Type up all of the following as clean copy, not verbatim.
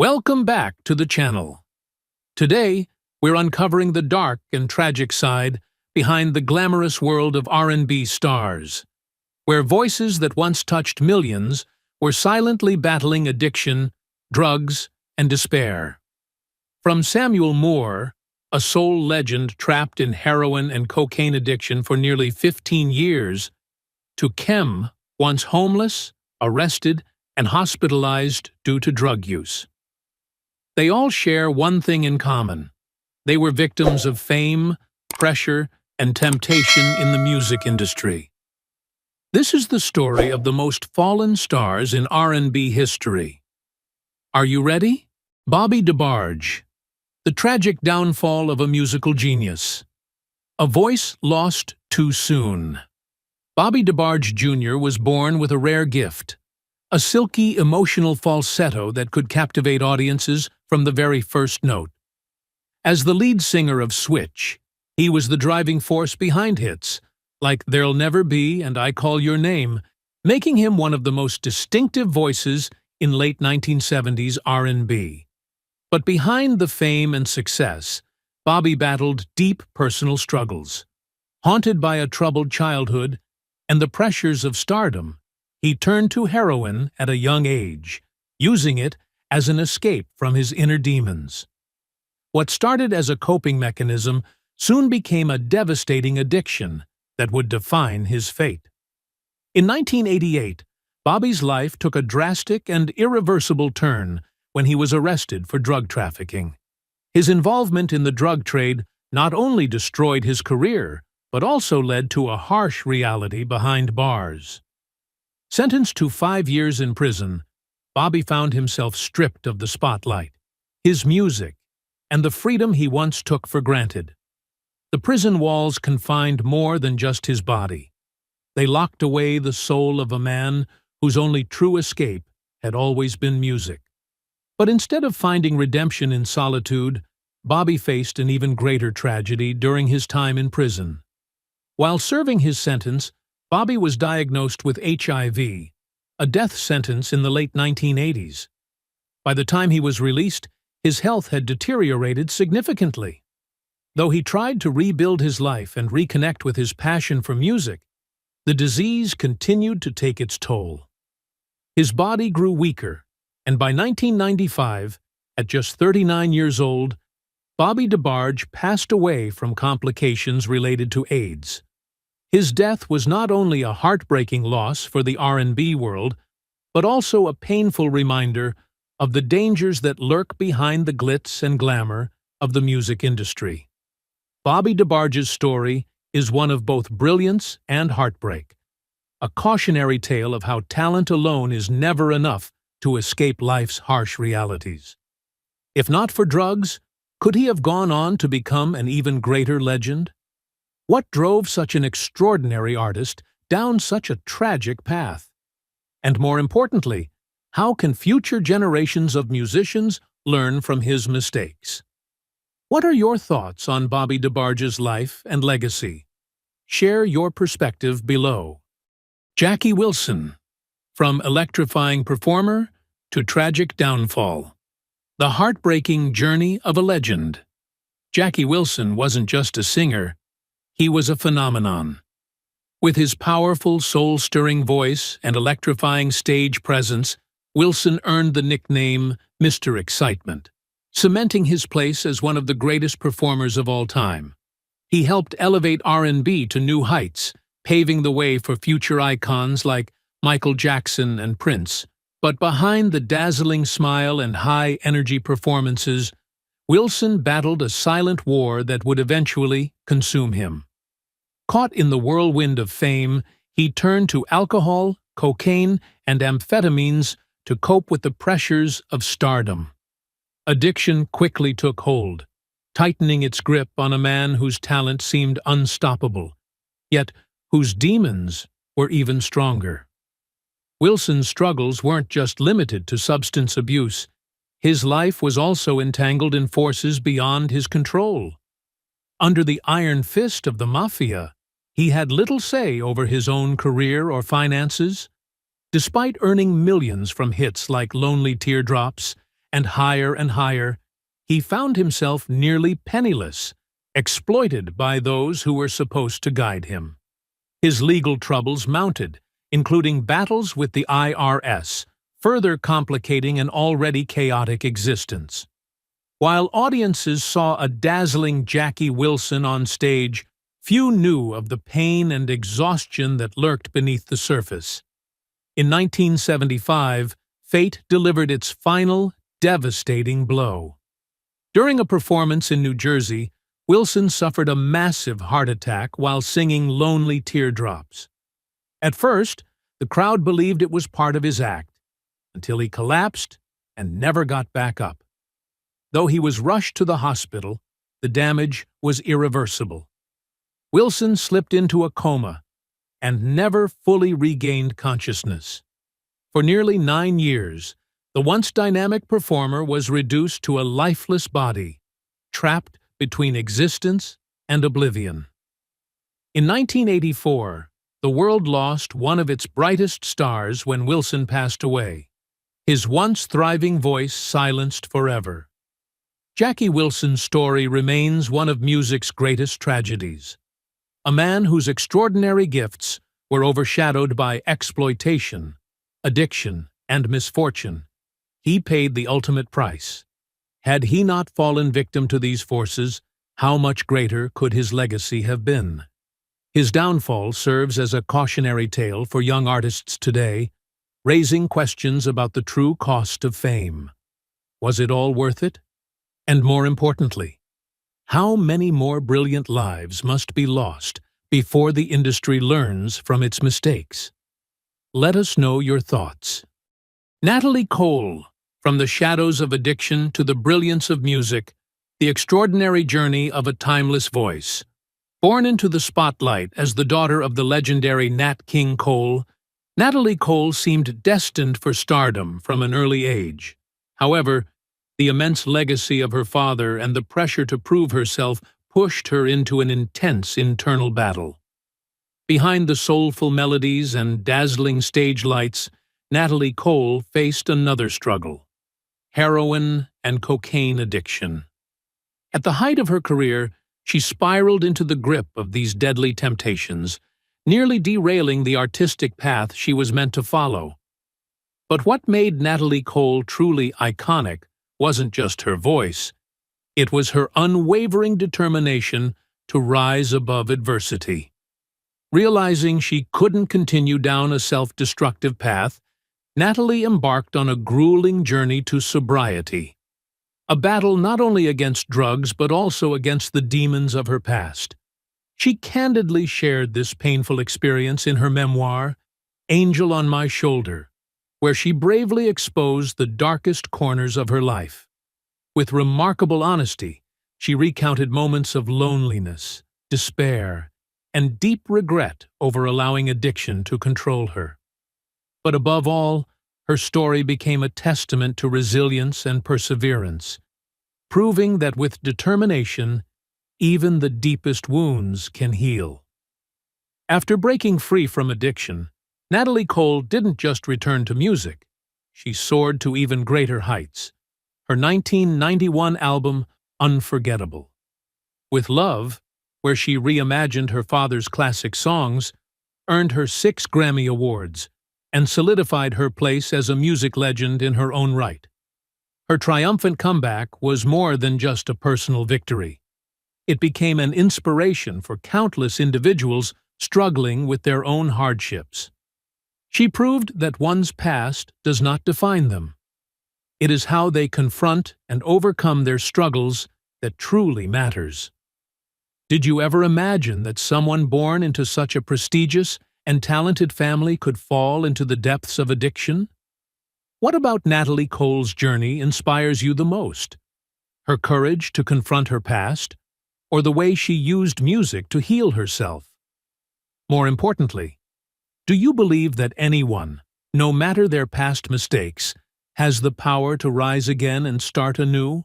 Welcome back to the channel. Today, we're uncovering the dark and tragic side behind the glamorous world of R&B stars, where voices that once touched millions were silently battling addiction, drugs, and despair. From Samuel Moore, a soul legend trapped in heroin and cocaine addiction for nearly 15 years, to Kem, once homeless, arrested, and hospitalized due to drug use. They all share one thing in common. They were victims of fame, pressure, and temptation in the music industry. This is the story of the most fallen stars in R&B history. Are you ready? Bobby DeBarge, the tragic downfall of a musical genius. A voice lost too soon. Bobby DeBarge Jr. was born with a rare gift, a silky, emotional falsetto that could captivate audiences from the very first note. As the lead singer of Switch, he was the driving force behind hits like There'll Never Be and I Call Your Name, making him one of the most distinctive voices in late 1970s R&B. But behind the fame and success, Bobby battled deep personal struggles. Haunted by a troubled childhood and the pressures of stardom, he turned to heroin at a young age, using it as an escape from his inner demons. What started as a coping mechanism soon became a devastating addiction that would define his fate. In 1988, Bobby's life took a drastic and irreversible turn when he was arrested for drug trafficking. His involvement in the drug trade not only destroyed his career, but also led to a harsh reality behind bars. Sentenced to 5 years in prison, Bobby found himself stripped of the spotlight, his music, and the freedom he once took for granted. The prison walls confined more than just his body. They locked away the soul of a man whose only true escape had always been music. But instead of finding redemption in solitude, Bobby faced an even greater tragedy during his time in prison. While serving his sentence, Bobby was diagnosed with HIV, a death sentence in the late 1980s. By the time he was released, his health had deteriorated significantly. Though he tried to rebuild his life and reconnect with his passion for music, the disease continued to take its toll. His body grew weaker, and by 1995, at just 39 years old, Bobby DeBarge passed away from complications related to AIDS. His death was not only a heartbreaking loss for the R&B world, but also a painful reminder of the dangers that lurk behind the glitz and glamour of the music industry. Bobby DeBarge's story is one of both brilliance and heartbreak, a cautionary tale of how talent alone is never enough to escape life's harsh realities. If not for drugs, could he have gone on to become an even greater legend? What drove such an extraordinary artist down such a tragic path? And more importantly, how can future generations of musicians learn from his mistakes? What are your thoughts on Bobby DeBarge's life and legacy? Share your perspective below. Jackie Wilson, from electrifying performer to tragic downfall. The heartbreaking journey of a legend. Jackie Wilson wasn't just a singer, he was a phenomenon. With his powerful, soul-stirring voice and electrifying stage presence, Wilson earned the nickname Mr. Excitement, cementing his place as one of the greatest performers of all time. He helped elevate R&B to new heights, paving the way for future icons like Michael Jackson and Prince. But behind the dazzling smile and high-energy performances, Wilson battled a silent war that would eventually consume him. Caught in the whirlwind of fame, he turned to alcohol, cocaine, and amphetamines to cope with the pressures of stardom. Addiction quickly took hold, tightening its grip on a man whose talent seemed unstoppable, yet whose demons were even stronger. Wilson's struggles weren't just limited to substance abuse. His life was also entangled in forces beyond his control. Under the iron fist of the mafia, he had little say over his own career or finances. Despite earning millions from hits like Lonely Teardrops and higher, he found himself nearly penniless, exploited by those who were supposed to guide him. His legal troubles mounted, including battles with the IRS, further complicating an already chaotic existence. While audiences saw a dazzling Jackie Wilson on stage, few knew of the pain and exhaustion that lurked beneath the surface. In 1975, fate delivered its final, devastating blow. During a performance in New Jersey, Wilson suffered a massive heart attack while singing Lonely Teardrops. At first, the crowd believed it was part of his act, until he collapsed and never got back up. Though he was rushed to the hospital, the damage was irreversible. Wilson slipped into a coma and never fully regained consciousness. For nearly 9 years, the once dynamic performer was reduced to a lifeless body, trapped between existence and oblivion. In 1984, the world lost one of its brightest stars when Wilson passed away, his once thriving voice silenced forever. Jackie Wilson's story remains one of music's greatest tragedies. A man whose extraordinary gifts were overshadowed by exploitation, addiction, and misfortune. He paid the ultimate price. Had he not fallen victim to these forces, how much greater could his legacy have been? His downfall serves as a cautionary tale for young artists today, raising questions about the true cost of fame. Was it all worth it? And more importantly, how many more brilliant lives must be lost before the industry learns from its mistakes? Let us know your thoughts. Natalie Cole, from the shadows of addiction to the brilliance of music, the extraordinary journey of a timeless voice. Born into the spotlight as the daughter of the legendary Nat King Cole, Natalie Cole seemed destined for stardom from an early age. However, the immense legacy of her father and the pressure to prove herself pushed her into an intense internal battle. Behind the soulful melodies and dazzling stage lights, Natalie Cole faced another struggle: heroin and cocaine addiction. At the height of her career, she spiraled into the grip of these deadly temptations, nearly derailing the artistic path she was meant to follow. But what made Natalie Cole truly iconic wasn't just her voice. It was her unwavering determination to rise above adversity. Realizing she couldn't continue down a self-destructive path, Natalie embarked on a grueling journey to sobriety. A battle not only against drugs but also against the demons of her past. She candidly shared this painful experience in her memoir, Angel on My Shoulder, where she bravely exposed the darkest corners of her life. With remarkable honesty, she recounted moments of loneliness, despair, and deep regret over allowing addiction to control her. But above all, her story became a testament to resilience and perseverance, proving that with determination, even the deepest wounds can heal. After breaking free from addiction, Natalie Cole didn't just return to music. She soared to even greater heights. Her 1991 album, Unforgettable. With Love, where she reimagined her father's classic songs, earned her 6 Grammy Awards and solidified her place as a music legend in her own right. Her triumphant comeback was more than just a personal victory. It became an inspiration for countless individuals struggling with their own hardships. She proved that one's past does not define them. It is how they confront and overcome their struggles that truly matters. Did you ever imagine that someone born into such a prestigious and talented family could fall into the depths of addiction? What about Natalie Cole's journey inspires you the most? Her courage to confront her past, or the way she used music to heal herself? More importantly, do you believe that anyone, no matter their past mistakes, has the power to rise again and start anew?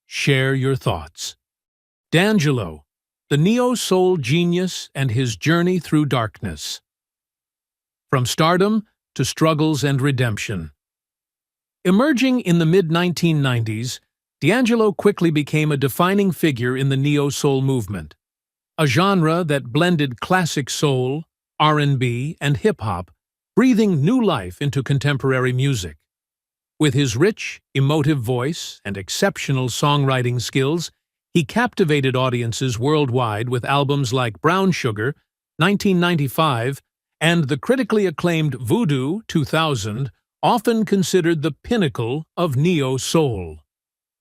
Share your thoughts. D'Angelo, the neo-soul genius and his journey through darkness. From stardom to struggles and redemption. Emerging in the mid-1990s, D'Angelo quickly became a defining figure in the neo-soul movement, a genre that blended classic soul, R&B, and hip-hop, breathing new life into contemporary music. With his rich, emotive voice and exceptional songwriting skills, he captivated audiences worldwide with albums like Brown Sugar, 1995, and the critically acclaimed Voodoo, 2000, often considered the pinnacle of neo-soul.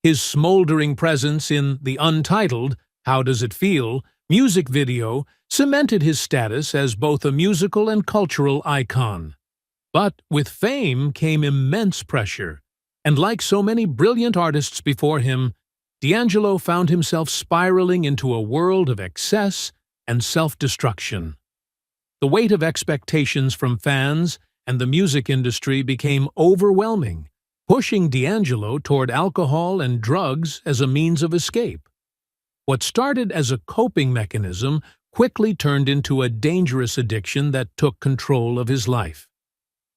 His smoldering presence in the untitled How Does It Feel music video cemented his status as both a musical and cultural icon. But with fame came immense pressure, and like so many brilliant artists before him, D'Angelo found himself spiraling into a world of excess and self-destruction. The weight of expectations from fans and the music industry became overwhelming, pushing D'Angelo toward alcohol and drugs as a means of escape. What started as a coping mechanism quickly turned into a dangerous addiction that took control of his life.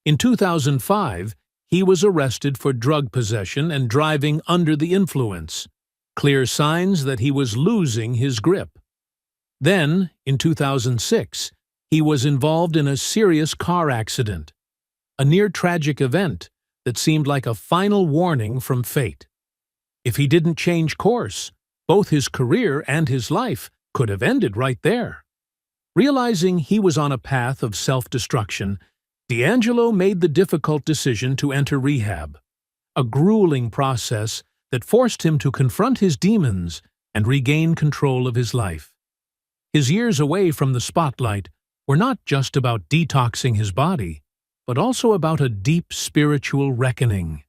In 2005, he was arrested for drug possession and driving under the influence, clear signs that he was losing his grip. Then, in 2006, he was involved in a serious car accident, a near-tragic event that seemed like a final warning from fate. If he didn't change course, both his career and his life could have ended right there. Realizing he was on a path of self-destruction, D'Angelo made the difficult decision to enter rehab, a grueling process that forced him to confront his demons and regain control of his life. His years away from the spotlight were not just about detoxing his body, but also about a deep spiritual reckoning.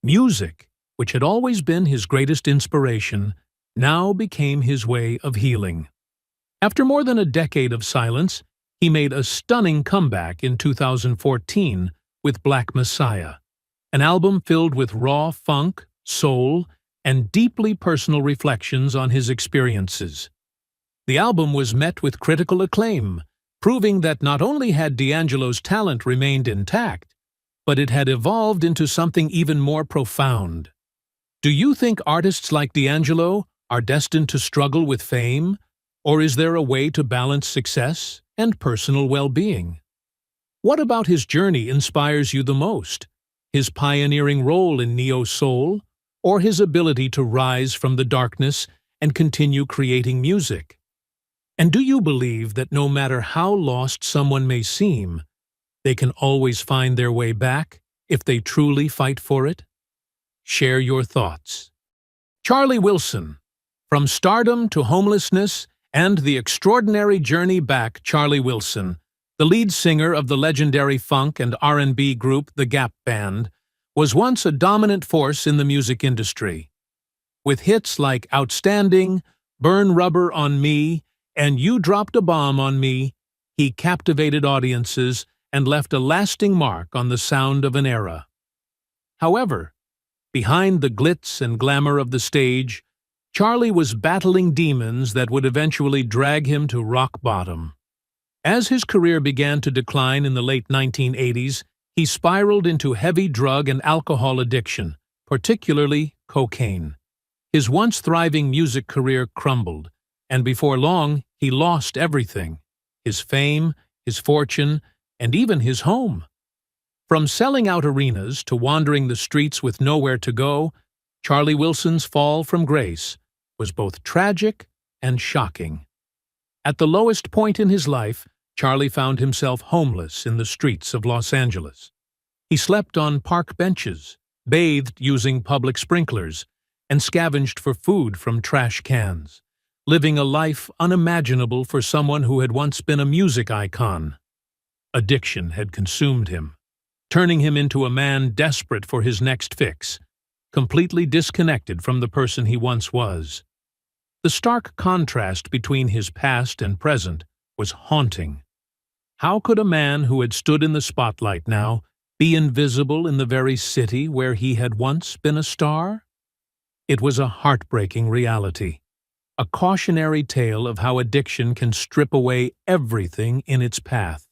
Music, which had always been his greatest inspiration, now became his way of healing. After more than a decade of silence, he made a stunning comeback in 2014 with Black Messiah, an album filled with raw funk, soul, and deeply personal reflections on his experiences. The album was met with critical acclaim, proving that not only had D'Angelo's talent remained intact, but it had evolved into something even more profound. Do you think artists like D'Angelo are destined to struggle with fame, or is there a way to balance success and personal well-being? What about his journey inspires you the most? His pioneering role in neo-soul, or his ability to rise from the darkness and continue creating music? And do you believe that no matter how lost someone may seem, they can always find their way back if they truly fight for it? Share your thoughts. Charlie Wilson. From stardom to homelessness and the extraordinary journey back, Charlie Wilson, the lead singer of the legendary funk and R&B group The Gap Band, was once a dominant force in the music industry. With hits like Outstanding, Burn Rubber on Me, and You Dropped a Bomb on Me, he captivated audiences and left a lasting mark on the sound of an era. However, behind the glitz and glamour of the stage, Charlie was battling demons that would eventually drag him to rock bottom. As his career began to decline in the late 1980s, he spiraled into heavy drug and alcohol addiction, particularly cocaine. His once thriving music career crumbled, and before long, he lost everything: his fame, his fortune, and even his home. From selling out arenas to wandering the streets with nowhere to go, Charlie Wilson's fall from grace was both tragic and shocking. At the lowest point in his life, Charlie found himself homeless in the streets of Los Angeles. He slept on park benches, bathed using public sprinklers, and scavenged for food from trash cans, living a life unimaginable for someone who had once been a music icon. Addiction had consumed him, turning him into a man desperate for his next fix, completely disconnected from the person he once was. The stark contrast between his past and present was haunting. How could a man who had stood in the spotlight now be invisible in the very city where he had once been a star? It was a heartbreaking reality, a cautionary tale of how addiction can strip away everything in its path.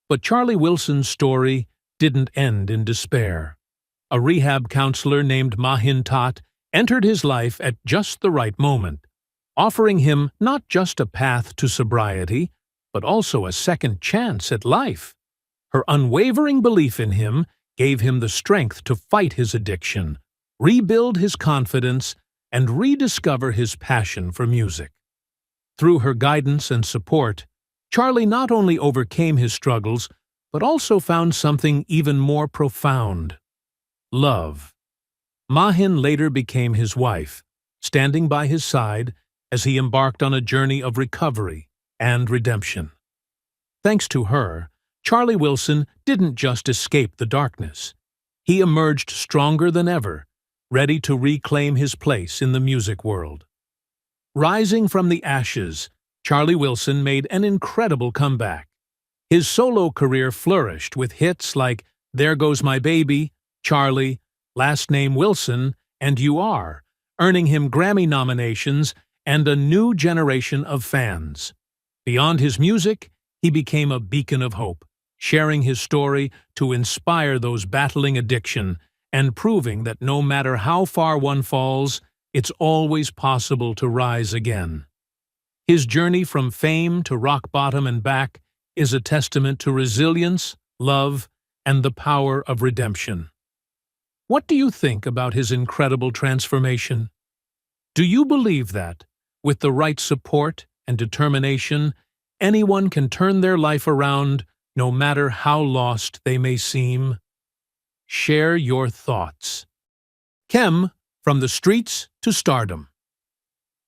But Charlie Wilson's story didn't end in despair. A rehab counselor named Mahin Tat entered his life at just the right moment, offering him not just a path to sobriety, but also a second chance at life. Her unwavering belief in him gave him the strength to fight his addiction, rebuild his confidence, and rediscover his passion for music. Through her guidance and support, Charlie not only overcame his struggles, but also found something even more profound: love. Mahin later became his wife, standing by his side as he embarked on a journey of recovery and redemption. Thanks to her, Charlie Wilson didn't just escape the darkness. He emerged stronger than ever, ready to reclaim his place in the music world. Rising from the ashes, Charlie Wilson made an incredible comeback. His solo career flourished with hits like There Goes My Baby, Charlie, Last Name Wilson, and You Are, earning him Grammy nominations and a new generation of fans. Beyond his music, he became a beacon of hope, sharing his story to inspire those battling addiction and proving that no matter how far one falls, it's always possible to rise again. His journey from fame to rock bottom and back is a testament to resilience, love, and the power of redemption. What do you think about his incredible transformation? Do you believe that, with the right support and determination, anyone can turn their life around, no matter how lost they may seem? Share your thoughts. Kem, from the streets to stardom.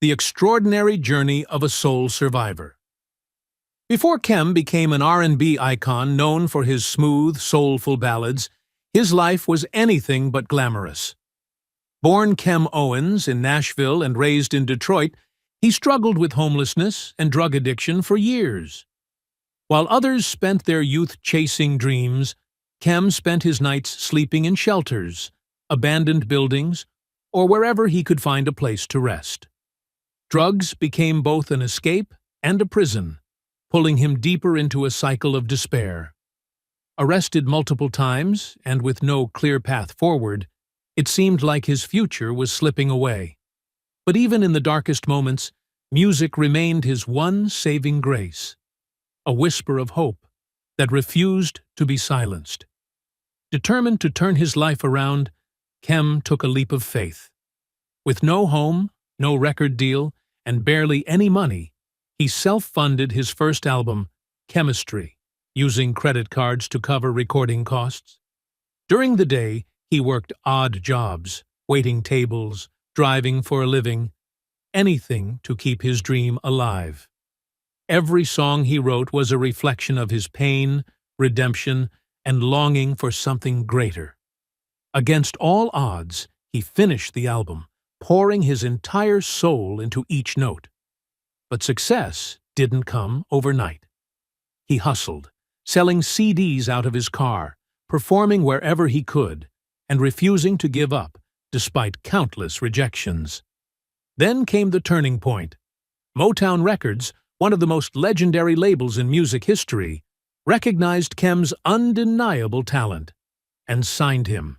The extraordinary journey of a soul survivor. Before Kem became an R&B icon known for his smooth, soulful ballads, his life was anything but glamorous. Born Kem Owens in Nashville and raised in Detroit, he struggled with homelessness and drug addiction for years. While others spent their youth chasing dreams, Kem spent his nights sleeping in shelters, abandoned buildings, or wherever he could find a place to rest. Drugs became both an escape and a prison, pulling him deeper into a cycle of despair. Arrested multiple times and with no clear path forward, it seemed like his future was slipping away. But even in the darkest moments, music remained his one saving grace, a whisper of hope that refused to be silenced. Determined to turn his life around, Kem took a leap of faith. With no home, no record deal, and barely any money, he self-funded his first album, Chemistry, using credit cards to cover recording costs. During the day, he worked odd jobs, waiting tables, driving for a living, anything to keep his dream alive. Every song he wrote was a reflection of his pain, redemption, and longing for something greater. Against all odds, he finished the album, pouring his entire soul into each note. But success didn't come overnight. He hustled, selling CDs out of his car, performing wherever he could, and refusing to give up, despite countless rejections. Then came the turning point. Motown Records, one of the most legendary labels in music history, recognized Kem's undeniable talent and signed him.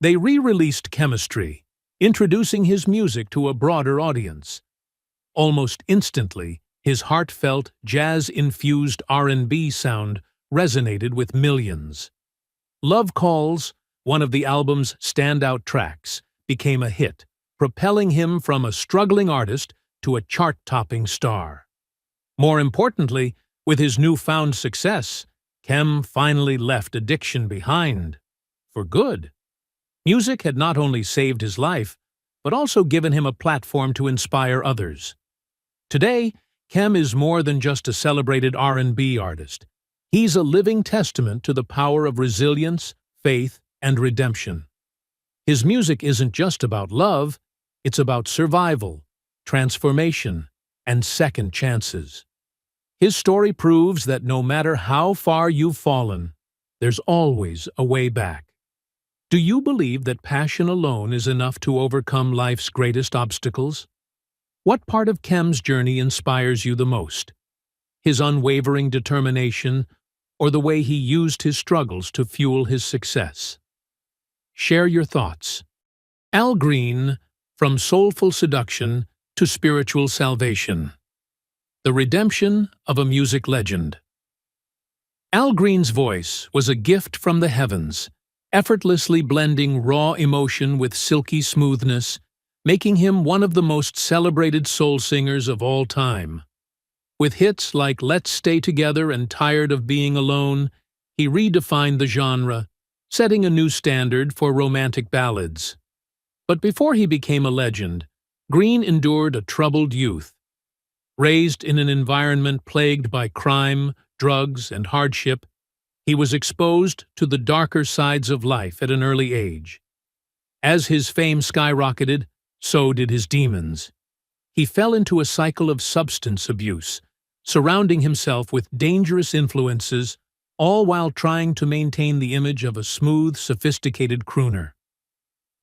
They re-released Chemistry, introducing his music to a broader audience. Almost instantly, his heartfelt, jazz-infused R&B sound resonated with millions. Love Calls, one of the album's standout tracks, became a hit, propelling him from a struggling artist to a chart-topping star. More importantly, with his newfound success, Kem finally left addiction behind. For good. Music had not only saved his life, but also given him a platform to inspire others. Today, Kem is more than just a celebrated R&B artist. He's a living testament to the power of resilience, faith, and redemption. His music isn't just about love, it's about survival, transformation, and second chances. His story proves that no matter how far you've fallen, there's always a way back. Do you believe that passion alone is enough to overcome life's greatest obstacles? What part of Kem's journey inspires you the most? His unwavering determination, or the way he used his struggles to fuel his success? Share your thoughts. Al Green, From Soulful Seduction to Spiritual Salvation. The Redemption of a Music Legend. Al Green's voice was a gift from the heavens, effortlessly blending raw emotion with silky smoothness, making him one of the most celebrated soul singers of all time. With hits like Let's Stay Together and Tired of Being Alone, he redefined the genre, setting a new standard for romantic ballads. But before he became a legend, Green endured a troubled youth. Raised in an environment plagued by crime, drugs, and hardship, he was exposed to the darker sides of life at an early age. As his fame skyrocketed, so did his demons. He fell into a cycle of substance abuse, surrounding himself with dangerous influences, all while trying to maintain the image of a smooth, sophisticated crooner.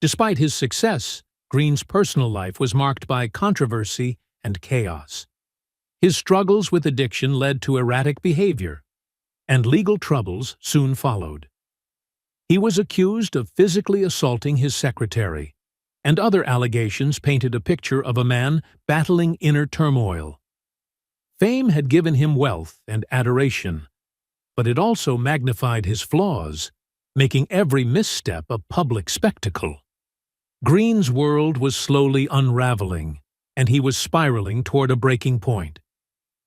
Despite his success, Green's personal life was marked by controversy and chaos. His struggles with addiction led to erratic behavior, and legal troubles soon followed. He was accused of physically assaulting his secretary, and other allegations painted a picture of a man battling inner turmoil. Fame had given him wealth and adoration, but it also magnified his flaws, making every misstep a public spectacle. Green's world was slowly unraveling, and he was spiraling toward a breaking point.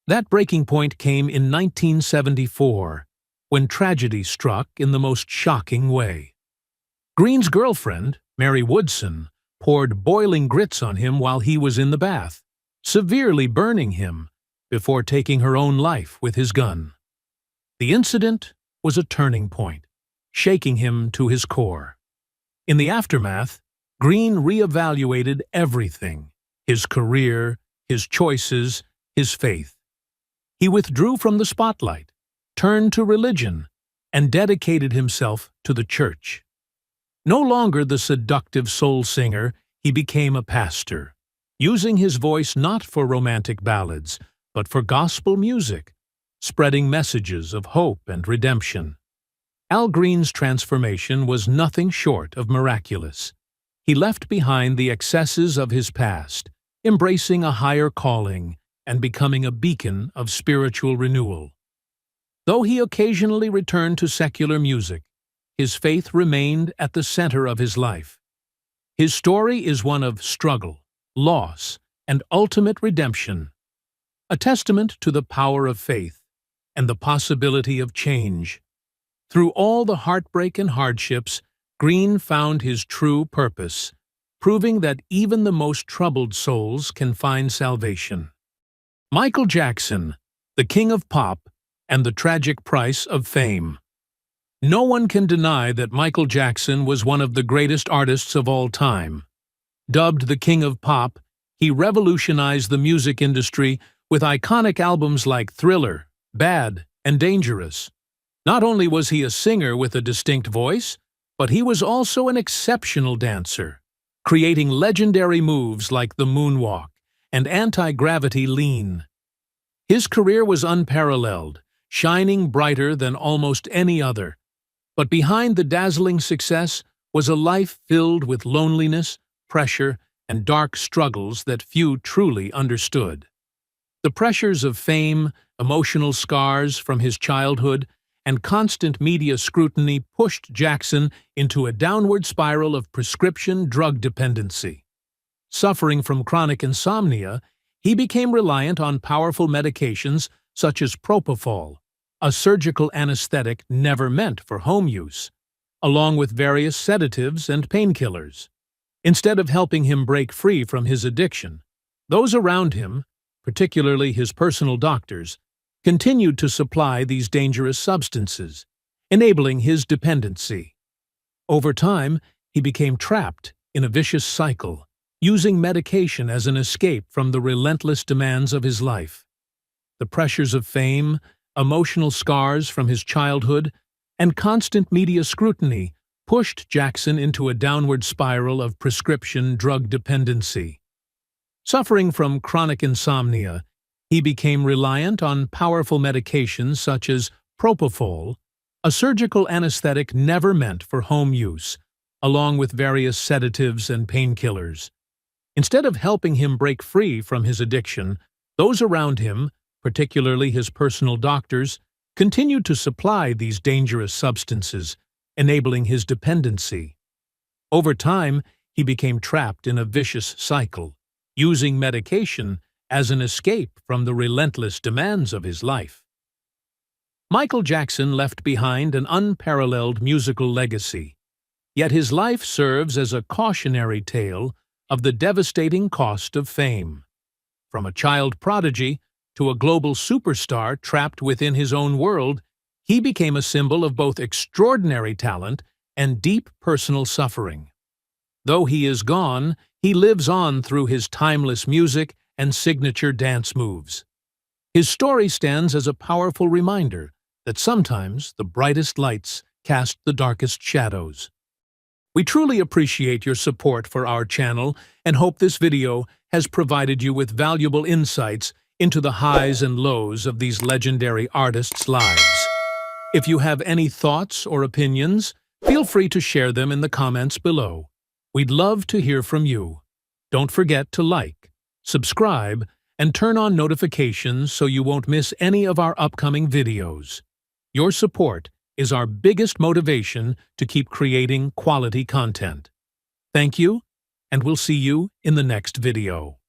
That breaking point came in 1974, when tragedy struck in the most shocking way. Green's girlfriend, Mary Woodson, poured boiling grits on him while he was in the bath, severely burning him before taking her own life with his gun. The incident was a turning point, shaking him to his core. In the aftermath, Green reevaluated everything: his career, his choices, his faith. He withdrew from the spotlight, turned to religion, and dedicated himself to the church. No longer the seductive soul singer, he became a pastor, using his voice not for romantic ballads, but for gospel music, spreading messages of hope and redemption. Al Green's transformation was nothing short of miraculous. He left behind the excesses of his past, embracing a higher calling and becoming a beacon of spiritual renewal. Though he occasionally returned to secular music, his faith remained at the center of his life. His story is one of struggle, loss, and ultimate redemption, a testament to the power of faith and the possibility of change. Through all the heartbreak and hardships, Green found his true purpose, proving that even the most troubled souls can find salvation. Michael Jackson, the king of pop, and the tragic price of fame. No one can deny that Michael Jackson was one of the greatest artists of all time. Dubbed the king of pop, he revolutionized the music industry with iconic albums like Thriller, Bad, and Dangerous. Not only was he a singer with a distinct voice, but he was also an exceptional dancer, creating legendary moves like the moonwalk and anti-gravity lean. His career was unparalleled, shining brighter than almost any other. But behind the dazzling success was a life filled with loneliness, pressure, and dark struggles that few truly understood. The pressures of fame, emotional scars from his childhood, and constant media scrutiny pushed Jackson into a downward spiral of prescription drug dependency. Suffering from chronic insomnia, he became reliant on powerful medications such as propofol, a surgical anesthetic never meant for home use, along with various sedatives and painkillers. Instead of helping him break free from his addiction, those around him, particularly his personal doctors, continued to supply these dangerous substances, enabling his dependency. Over time, he became trapped in a vicious cycle, using medication as an escape from the relentless demands of his life. The pressures of fame, emotional scars from his childhood, and constant media scrutiny pushed Jackson into a downward spiral of prescription drug dependency. Suffering from chronic insomnia, he became reliant on powerful medications such as propofol, a surgical anesthetic never meant for home use, along with various sedatives and painkillers. Instead of helping him break free from his addiction, those around him, particularly his personal doctors, continued to supply these dangerous substances, enabling his dependency. Over time, he became trapped in a vicious cycle, using medication as an escape from the relentless demands of his life. Michael Jackson left behind an unparalleled musical legacy, yet his life serves as a cautionary tale of the devastating cost of fame. From a child prodigy to a global superstar trapped within his own world, he became a symbol of both extraordinary talent and deep personal suffering. Though he is gone, he lives on through his timeless music and signature dance moves. His story stands as a powerful reminder that sometimes the brightest lights cast the darkest shadows. We truly appreciate your support for our channel and hope this video has provided you with valuable insights into the highs and lows of these legendary artists' lives. If you have any thoughts or opinions, feel free to share them in the comments below. We'd love to hear from you. Don't forget to like, subscribe, and turn on notifications so you won't miss any of our upcoming videos. Your support is our biggest motivation to keep creating quality content. Thank you, and we'll see you in the next video.